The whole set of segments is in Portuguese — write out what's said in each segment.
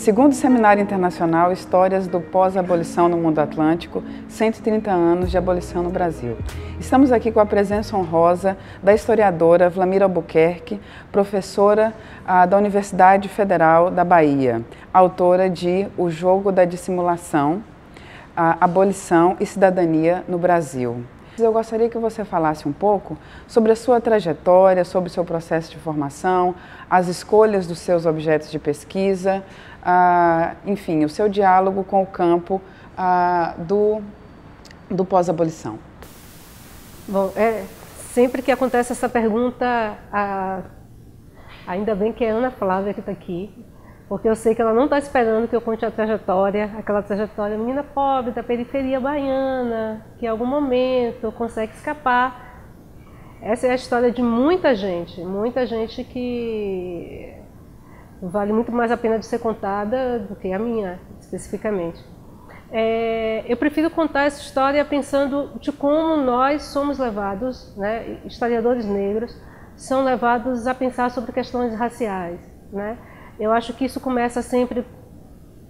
Segundo o Seminário Internacional Histórias do Pós-Abolição no Mundo Atlântico, 130 anos de abolição no Brasil. Estamos aqui com a presença honrosa da historiadora Vlamira Albuquerque, professora da Universidade Federal da Bahia, autora de O Jogo da Dissimulação, Abolição e Cidadania no Brasil. Eu gostaria que você falasse um pouco sobre a sua trajetória, sobre o seu processo de formação, as escolhas dos seus objetos de pesquisa, enfim, o seu diálogo com o campo do pós-abolição. Bom, sempre que acontece essa pergunta, ainda bem que é a Ana Flávia que está aqui, porque eu sei que ela não está esperando que eu conte a trajetória, aquela trajetória menina pobre da periferia baiana, que em algum momento consegue escapar. Essa é a história de muita gente que vale muito mais a pena de ser contada do que a minha, especificamente. Eu prefiro contar essa história pensando de como nós somos levados, né, historiadores negros, são levados a pensar sobre questões raciais, né? Eu acho que isso começa sempre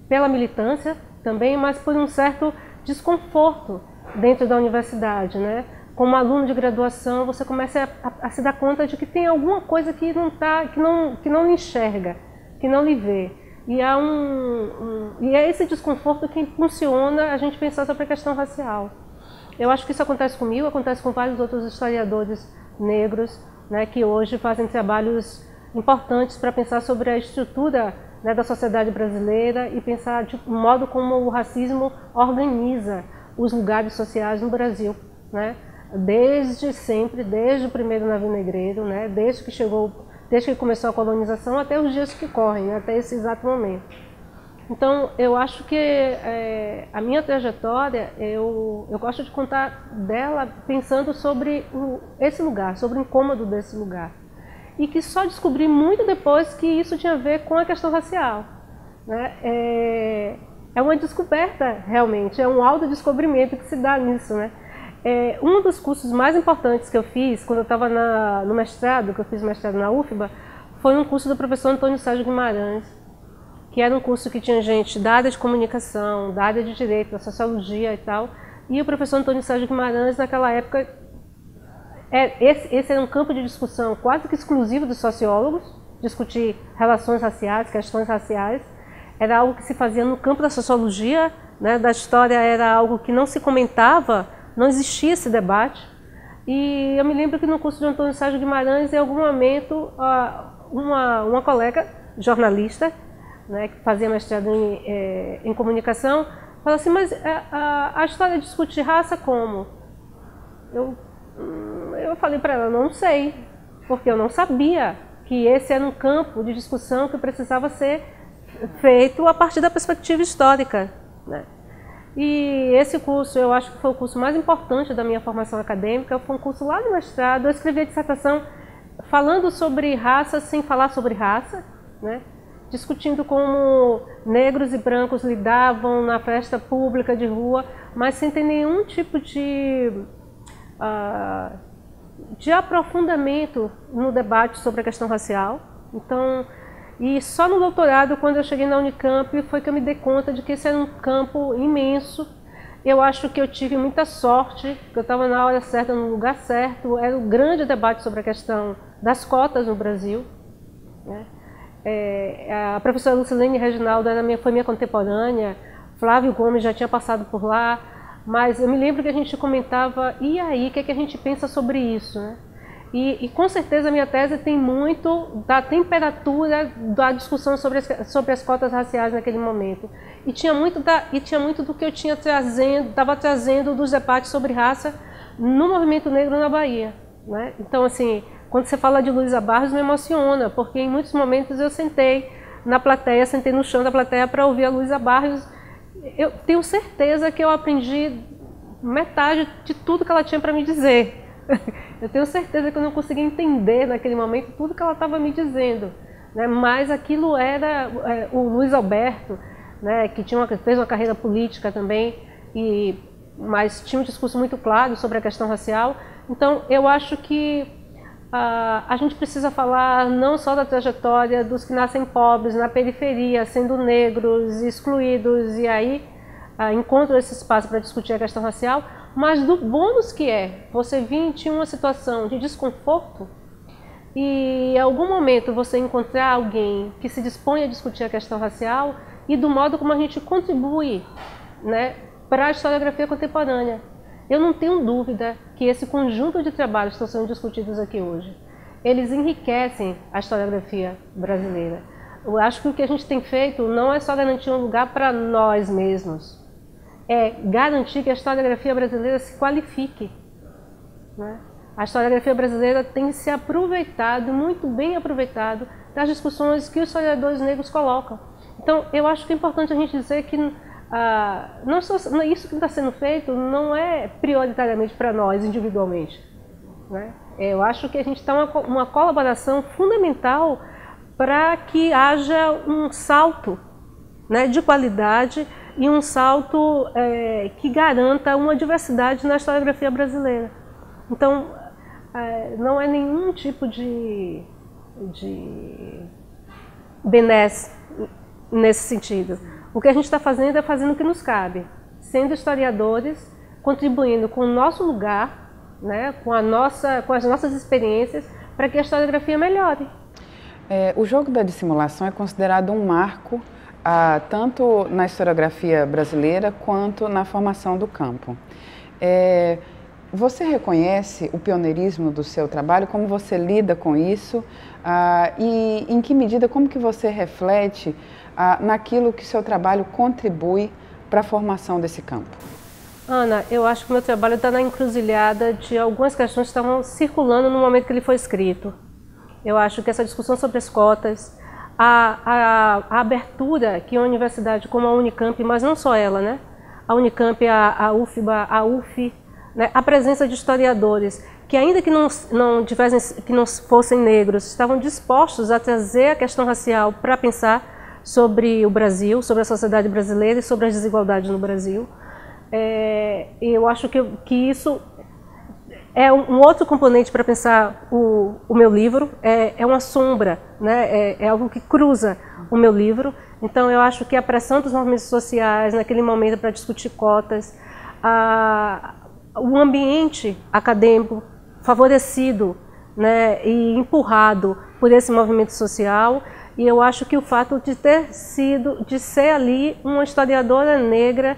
pela militância também, mas por um certo desconforto dentro da universidade, né? Como aluno de graduação, você começa a se dar conta de que tem alguma coisa que não lhe enxerga, que não lhe vê. E é esse desconforto que impulsiona a gente pensar sobre a questão racial. Eu acho que isso acontece comigo, acontece com vários outros historiadores negros, né, que hoje fazem trabalhos importantes para pensar sobre a estrutura, né, da sociedade brasileira e pensar de modo como o racismo organiza os lugares sociais no Brasil, né? Desde sempre, desde o primeiro navio negreiro, né, desde que começou a colonização até os dias que correm, né, até esse exato momento. Então, eu acho que a minha trajetória, eu gosto de contar dela pensando sobre esse lugar, sobre o incômodo desse lugar. E que só descobri muito depois que isso tinha a ver com a questão racial, né? É uma descoberta, realmente, é um autodescobrimento que se dá nisso, né? Um dos cursos mais importantes que eu fiz, quando eu estava no mestrado, que eu fiz mestrado na UFBA, foi um curso do professor Antônio Sérgio Guimarães, que era um curso que tinha gente da área de comunicação, da área de direito, da sociologia e tal, e o professor Antônio Sérgio Guimarães, naquela época, esse era um campo de discussão quase que exclusivo dos sociólogos, discutir relações raciais, questões raciais. Era algo que se fazia no campo da sociologia, né, da história, era algo que não se comentava, não existia esse debate. E eu me lembro que no curso de Antônio Sérgio Guimarães, em algum momento, uma colega jornalista, né, que fazia mestrado em comunicação, falou assim, mas a história discute raça como? Eu falei para ela, não sei, porque eu não sabia que esse era um campo de discussão que precisava ser feito a partir da perspectiva histórica, né? E esse curso, eu acho que foi o curso mais importante da minha formação acadêmica, foi um curso lá no mestrado, eu escrevi a dissertação falando sobre raça sem falar sobre raça, né? Discutindo como negros e brancos lidavam na festa pública de rua, mas sem ter nenhum tipo de aprofundamento no debate sobre a questão racial. Então, e só no doutorado, quando eu cheguei na Unicamp, foi que eu me dei conta de que esse era um campo imenso. Eu acho que eu tive muita sorte, que eu estava na hora certa, no lugar certo. Era um grande debate sobre a questão das cotas no Brasil, né? A professora Lucilene Reginaldo foi minha contemporânea, Flávio Gomes já tinha passado por lá, mas eu me lembro que a gente comentava, e aí, o que é que a gente pensa sobre isso, né? E com certeza a minha tese tem muito da temperatura da discussão sobre as cotas raciais naquele momento. E tinha muito do que eu estava trazendo dos debates sobre raça no movimento negro na Bahia, né? Então, assim, quando você fala de Luísa Barros, me emociona, porque em muitos momentos eu sentei na plateia, sentei no chão da plateia para ouvir a Luísa Barros. Eu tenho certeza que eu aprendi metade de tudo que ela tinha para me dizer. Eu tenho certeza que eu não conseguia entender naquele momento tudo que ela estava me dizendo, né? Mas aquilo era o Luiz Alberto, né, que fez uma carreira política também, mas tinha um discurso muito claro sobre a questão racial. Então, eu acho que a gente precisa falar não só da trajetória dos que nascem pobres, na periferia, sendo negros, excluídos, e aí encontram esse espaço para discutir a questão racial, mas do bônus que é você vir de uma situação de desconforto e em algum momento você encontrar alguém que se dispõe a discutir a questão racial e do modo como a gente contribui, né, para a historiografia contemporânea. Eu não tenho dúvida que esse conjunto de trabalhos que estão sendo discutidos aqui hoje, eles enriquecem a historiografia brasileira. Eu acho que o que a gente tem feito não é só garantir um lugar para nós mesmos, é garantir que a historiografia brasileira se qualifique, né? A historiografia brasileira tem se aproveitado, muito bem aproveitado, das discussões que os historiadores negros colocam. Então, eu acho que é importante a gente dizer que não só, isso que está sendo feito não é prioritariamente para nós, individualmente, né? Eu acho que a gente está uma colaboração fundamental para que haja um salto, né, de qualidade e um salto que garanta uma diversidade na historiografia brasileira. Então, não é nenhum tipo de benesse nesse sentido. O que a gente está fazendo é fazendo o que nos cabe, sendo historiadores, contribuindo com o nosso lugar, né, com as nossas experiências, para que a historiografia melhore. O jogo da dissimulação é considerado um marco tanto na historiografia brasileira quanto na formação do campo. Você reconhece o pioneirismo do seu trabalho? Como você lida com isso? E em que medida, como que você reflete naquilo que o seu trabalho contribui para a formação desse campo? Ana, eu acho que o meu trabalho está na encruzilhada de algumas questões que estavam circulando no momento que ele foi escrito. Eu acho que essa discussão sobre as cotas, a abertura que uma universidade como a Unicamp, mas não só ela, né? A Unicamp, a UFBA, a UF, né? A presença de historiadores que, ainda que não fossem negros, estavam dispostos a trazer a questão racial para pensar sobre o Brasil, sobre a sociedade brasileira e sobre as desigualdades no Brasil. Eu acho que isso é um outro componente para pensar o meu livro, é uma sombra, né? É algo que cruza o meu livro. Então, eu acho que a pressão dos movimentos sociais, naquele momento, para discutir cotas, o ambiente acadêmico favorecido, né, e empurrado por esse movimento social, e eu acho que o fato de ser ali uma historiadora negra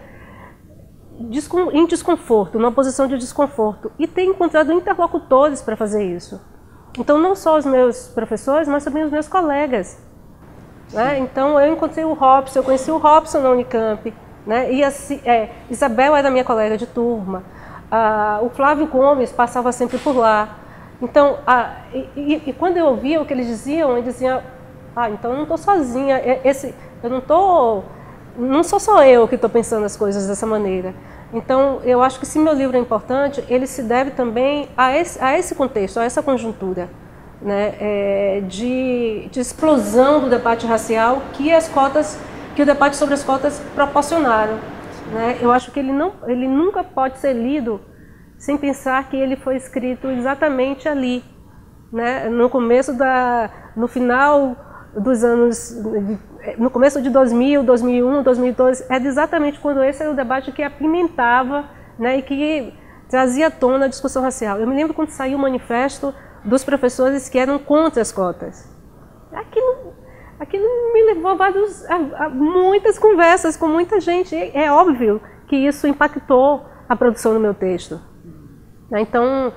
em desconforto, numa posição de desconforto, e ter encontrado interlocutores para fazer isso. Então, não só os meus professores, mas também os meus colegas, né? Então, eu encontrei o Robson, eu conheci o Robson na Unicamp, né? E Isabel era minha colega de turma, o Flávio Gomes passava sempre por lá. Então, quando eu ouvia o que eles diziam, então eu não estou sozinha, não sou só eu que estou pensando as coisas dessa maneira. Então, eu acho que se meu livro é importante, ele se deve também a esse contexto, a essa conjuntura, né, de explosão do debate racial que o debate sobre as cotas proporcionaram, né? Eu acho que ele nunca pode ser lido sem pensar que ele foi escrito exatamente ali, né, no final dos anos, no começo de 2000, 2001, 2002, exatamente quando esse era o debate que apimentava, né, e que trazia à tona a discussão racial. Eu me lembro quando saiu o manifesto dos professores que eram contra as cotas. Aquilo me levou a muitas conversas com muita gente. É óbvio que isso impactou a produção do meu texto. Então,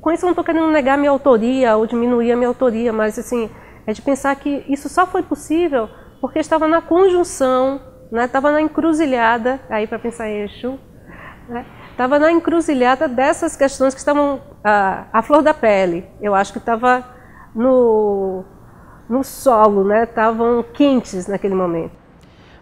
com isso eu não estou querendo negar minha autoria ou diminuir a minha autoria, mas assim, é de pensar que isso só foi possível porque estava na conjunção, né, estava na encruzilhada, aí para pensar eixo, né, estava na encruzilhada dessas questões que estavam à flor da pele. Eu acho que estava no solo, né, estavam quentes naquele momento.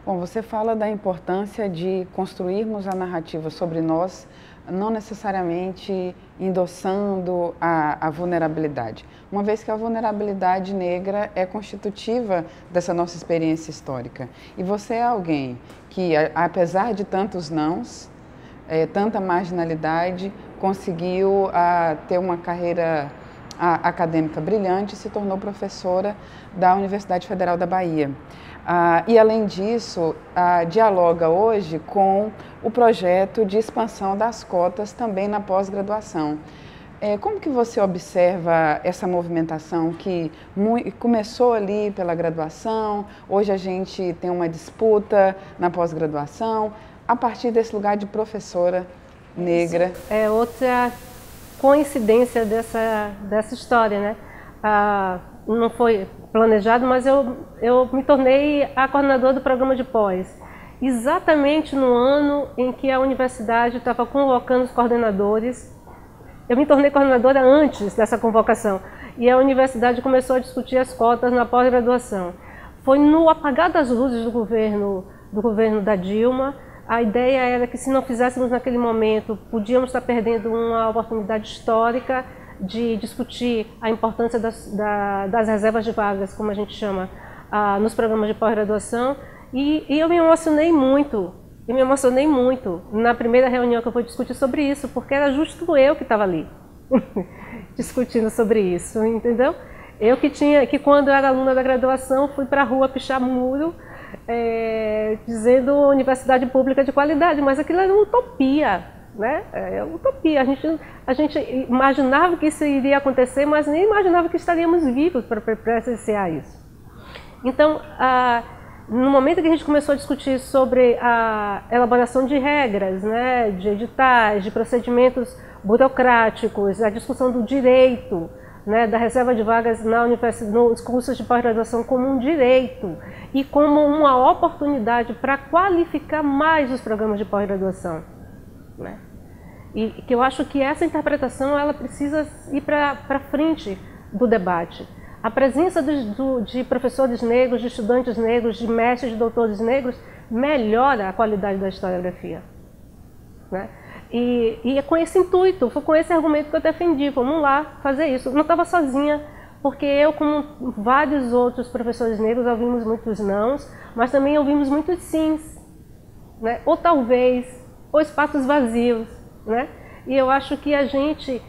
Bom, você fala da importância de construirmos a narrativa sobre nós, não necessariamente endossando a vulnerabilidade, uma vez que a vulnerabilidade negra é constitutiva dessa nossa experiência histórica. E você é alguém que, apesar de tantos nãos, tanta marginalidade, conseguiu ter uma carreira acadêmica brilhante e se tornou professora da Universidade Federal da Bahia. E, além disso, dialoga hoje com o projeto de expansão das cotas também na pós-graduação. Como que você observa essa movimentação que começou ali pela graduação, hoje a gente tem uma disputa na pós-graduação, a partir desse lugar de professora negra? É outra coincidência dessa história, né? Não foi planejado, mas eu me tornei a coordenadora do programa de pós. Exatamente no ano em que a universidade estava convocando os coordenadores. Eu me tornei coordenadora antes dessa convocação e a universidade começou a discutir as cotas na pós-graduação. Foi no apagar das luzes do governo da Dilma. A ideia era que se não fizéssemos naquele momento, podíamos estar perdendo uma oportunidade histórica de discutir a importância das reservas de vagas, como a gente chama, nos programas de pós-graduação. E eu me emocionei muito. Na primeira reunião que eu fui discutir sobre isso, porque era justo eu que estava ali discutindo sobre isso, entendeu? Eu que quando eu era aluna da graduação, fui para a rua pichar muro, dizendo universidade pública de qualidade, mas aquilo era uma utopia, né? Utopia. A gente imaginava que isso iria acontecer, mas nem imaginava que estaríamos vivos para presenciar isso. Então, no momento que a gente começou a discutir sobre a elaboração de regras, né, de editais, de procedimentos burocráticos, a discussão do direito, né, da reserva de vagas nos cursos de pós-graduação como um direito e como uma oportunidade para qualificar mais os programas de pós-graduação, né? E que eu acho que essa interpretação ela precisa ir para frente do debate. A presença de professores negros, de estudantes negros, de mestres, de doutores negros, melhora a qualidade da historiografia, né? E é com esse intuito, foi com esse argumento que eu defendi, vamos lá fazer isso. Eu não estava sozinha, porque eu, como vários outros professores negros, ouvimos muitos nãos, mas também ouvimos muitos sims, né? Ou talvez, ou espaços vazios, né? E eu acho que a gente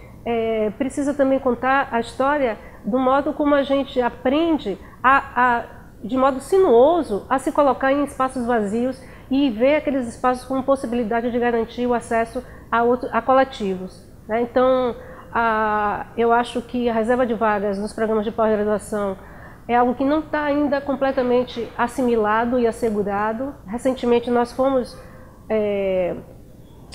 precisa também contar a história do modo como a gente aprende de modo sinuoso a se colocar em espaços vazios e ver aqueles espaços como possibilidade de garantir o acesso a coletivos, né? Então, eu acho que a reserva de vagas nos programas de pós-graduação é algo que não está ainda completamente assimilado e assegurado. Recentemente nós fomos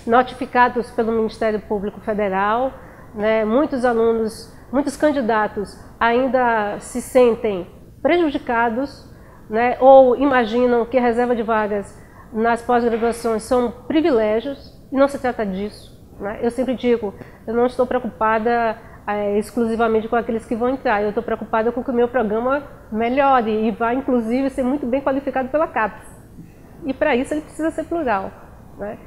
notificados pelo Ministério Público Federal, né? Muitos candidatos ainda se sentem prejudicados, né? Ou imaginam que a reserva de vagas nas pós-graduações são privilégios, e não se trata disso, né? Eu sempre digo, eu não estou preocupada exclusivamente com aqueles que vão entrar, eu estou preocupada com que o meu programa melhore e vai, inclusive, ser muito bem qualificado pela CAPES. E para isso ele precisa ser plural, né?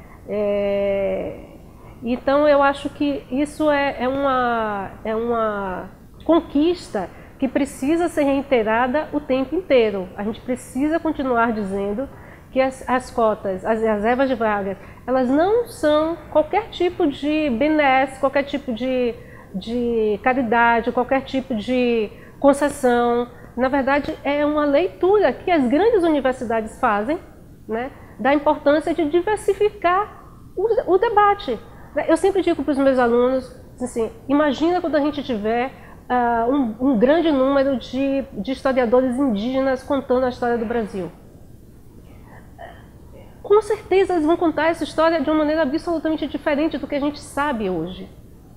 Então eu acho que isso é uma conquista que precisa ser reiterada o tempo inteiro. A gente precisa continuar dizendo que as cotas, as reservas de vagas, elas não são qualquer tipo de benesse, qualquer tipo de caridade, qualquer tipo de concessão. Na verdade, é uma leitura que as grandes universidades fazem, né, da importância de diversificar o debate. Eu sempre digo para os meus alunos, assim, imagina quando a gente tiver um grande número de historiadores indígenas contando a história do Brasil. Com certeza eles vão contar essa história de uma maneira absolutamente diferente do que a gente sabe hoje,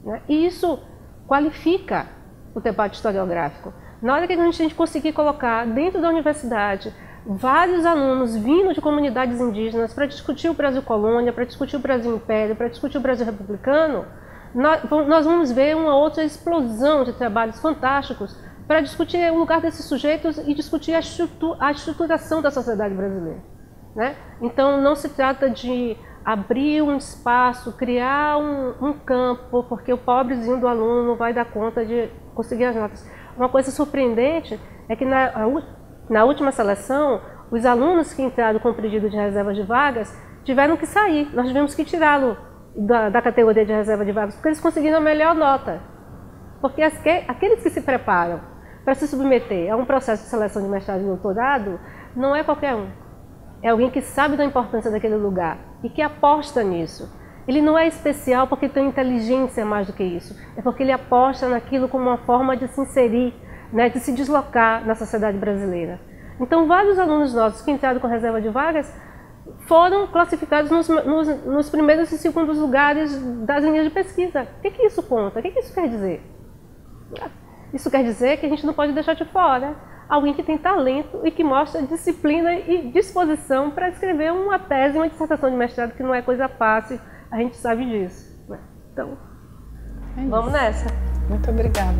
né? E isso qualifica o debate historiográfico. Na hora que a gente conseguir colocar dentro da universidade vários alunos vindo de comunidades indígenas para discutir o Brasil colônia, para discutir o Brasil império, para discutir o Brasil republicano, nós vamos ver uma outra explosão de trabalhos fantásticos para discutir o lugar desses sujeitos e discutir a estruturação da sociedade brasileira, né? Então não se trata de abrir um espaço, criar um campo, porque o pobrezinho do aluno não vai dar conta de conseguir as notas. Uma coisa surpreendente é que na última seleção, os alunos que entraram com o pedido de reserva de vagas tiveram que sair. Nós tivemos que tirá-lo da categoria de reserva de vagas, porque eles conseguiram a melhor nota. Porque aqueles que se preparam para se submeter a um processo de seleção de mestrado e doutorado, não é qualquer um. É alguém que sabe da importância daquele lugar e que aposta nisso. Ele não é especial porque tem inteligência mais do que isso. É porque ele aposta naquilo como uma forma de se inserir, né, de se deslocar na sociedade brasileira. Então, vários alunos nossos que entraram com reserva de vagas foram classificados nos primeiros e segundos lugares das linhas de pesquisa. O que isso conta? O que isso quer dizer? Isso quer dizer que a gente não pode deixar de fora alguém que tem talento e que mostra disciplina e disposição para escrever uma tese, uma dissertação de mestrado, que não é coisa fácil, a gente sabe disso. Então, vamos nessa. Muito obrigada.